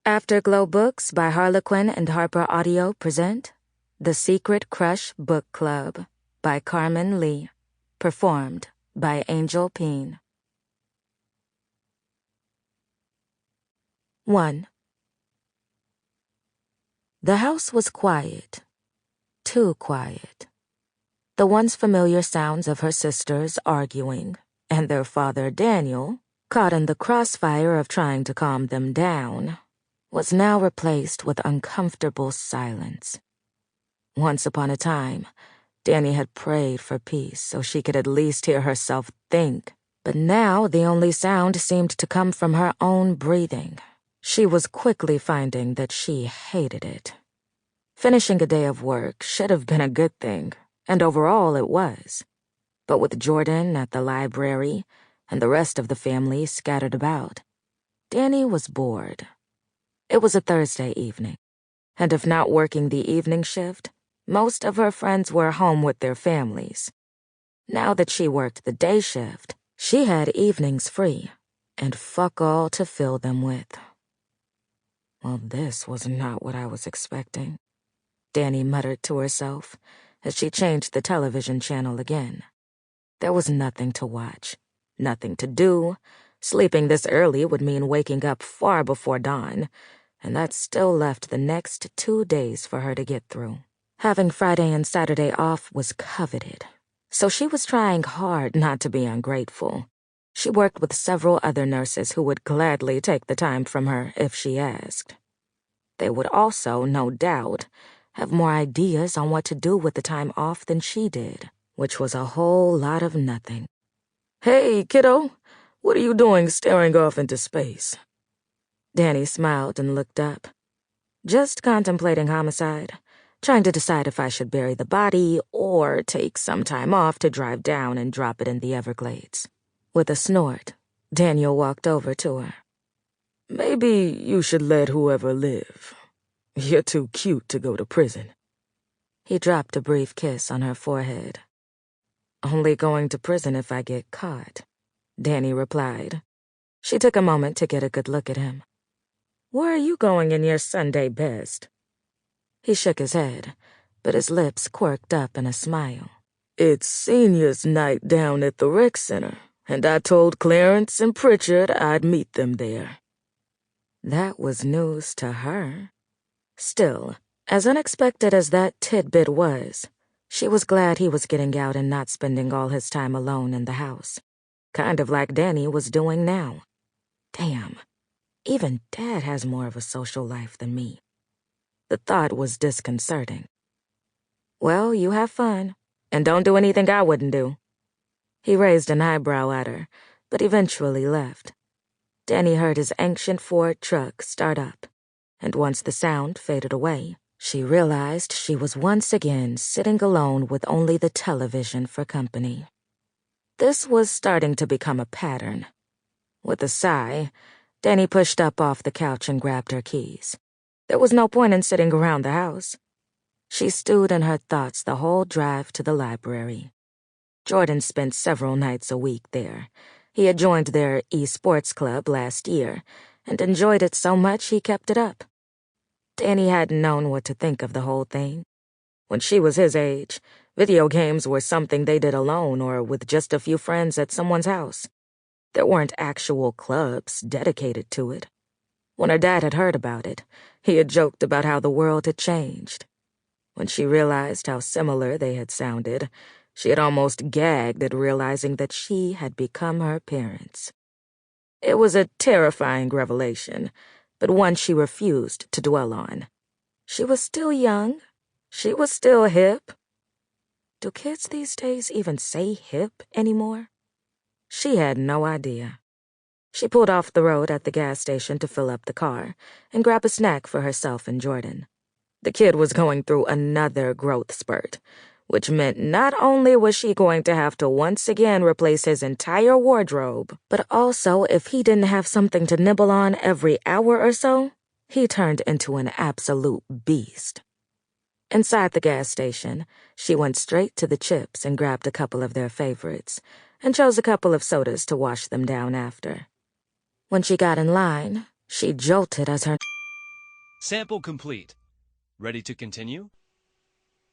Afterglow Books by Harlequin and Harper Audio present The Secret Crush Book Club by Karmen Lee, performed by Angel Pean. 1. The house was quiet. Too quiet. The once familiar sounds of her sisters arguing, and their father Daniel, caught in the crossfire of trying to calm them down, was now replaced with uncomfortable silence. Once upon a time, Dani had prayed for peace so she could at least hear herself think, but now the only sound seemed to come from her own breathing. She was quickly finding that she hated it. Finishing a day of work should have been a good thing, and overall it was. But with Jordan at the library and the rest of the family scattered about, Dani was bored. It was a Thursday evening, and if not working the evening shift, most of her friends were home with their families. Now that she worked the day shift, she had evenings free, and fuck all to fill them with. Well, this was not what I was expecting, Dani muttered to herself as she changed the television channel again. There was nothing to watch, nothing to do. Sleeping this early would mean waking up far before dawn, and that still left the next 2 days for her to get through. Having Friday and Saturday off was coveted, so she was trying hard not to be ungrateful. She worked with several other nurses who would gladly take the time from her if she asked. They would also, no doubt, have more ideas on what to do with the time off than she did, which was a whole lot of nothing. "Hey, kiddo, what are you doing staring off into space?" Dani smiled and looked up. "Just contemplating homicide, trying to decide if I should bury the body or take some time off to drive down and drop it in the Everglades." With a snort, Daniel walked over to her. "Maybe you should let whoever live. You're too cute to go to prison." He dropped a brief kiss on her forehead. "Only going to prison if I get caught," Dani replied. She took a moment to get a good look at him. "Where are you going in your Sunday best?" He shook his head, but his lips quirked up in a smile. "It's seniors' night down at the rec center, and I told Clarence and Pritchard I'd meet them there." That was news to her. Still, as unexpected as that tidbit was, she was glad he was getting out and not spending all his time alone in the house, kind of like Dani was doing now. Damn, even Dad has more of a social life than me. The thought was disconcerting. "Well, you have fun, and don't do anything I wouldn't do." He raised an eyebrow at her, but eventually left. Dani heard his ancient Ford truck start up, and once the sound faded away, she realized she was once again sitting alone with only the television for company. This was starting to become a pattern. With a sigh, Dani pushed up off the couch and grabbed her keys. There was no point in sitting around the house. She stewed in her thoughts the whole drive to the library. Jordan spent several nights a week there. He had joined their e-sports club last year and enjoyed it so much he kept it up. Dani hadn't known what to think of the whole thing. When she was his age, video games were something they did alone or with just a few friends at someone's house. There weren't actual clubs dedicated to it. When her dad had heard about it, he had joked about how the world had changed. When she realized how similar they had sounded, she had almost gagged at realizing that she had become her parents. It was a terrifying revelation, but one she refused to dwell on. She was still young. She was still hip. Do kids these days even say hip anymore? She had no idea. She pulled off the road at the gas station to fill up the car and grab a snack for herself and Jordan. The kid was going through another growth spurt, which meant not only was she going to have to once again replace his entire wardrobe, but also if he didn't have something to nibble on every hour or so, he turned into an absolute beast. Inside the gas station, she went straight to the chips and grabbed a couple of their favorites, and chose a couple of sodas to wash them down after. When she got in line, she jolted as her Sample complete. Ready to continue?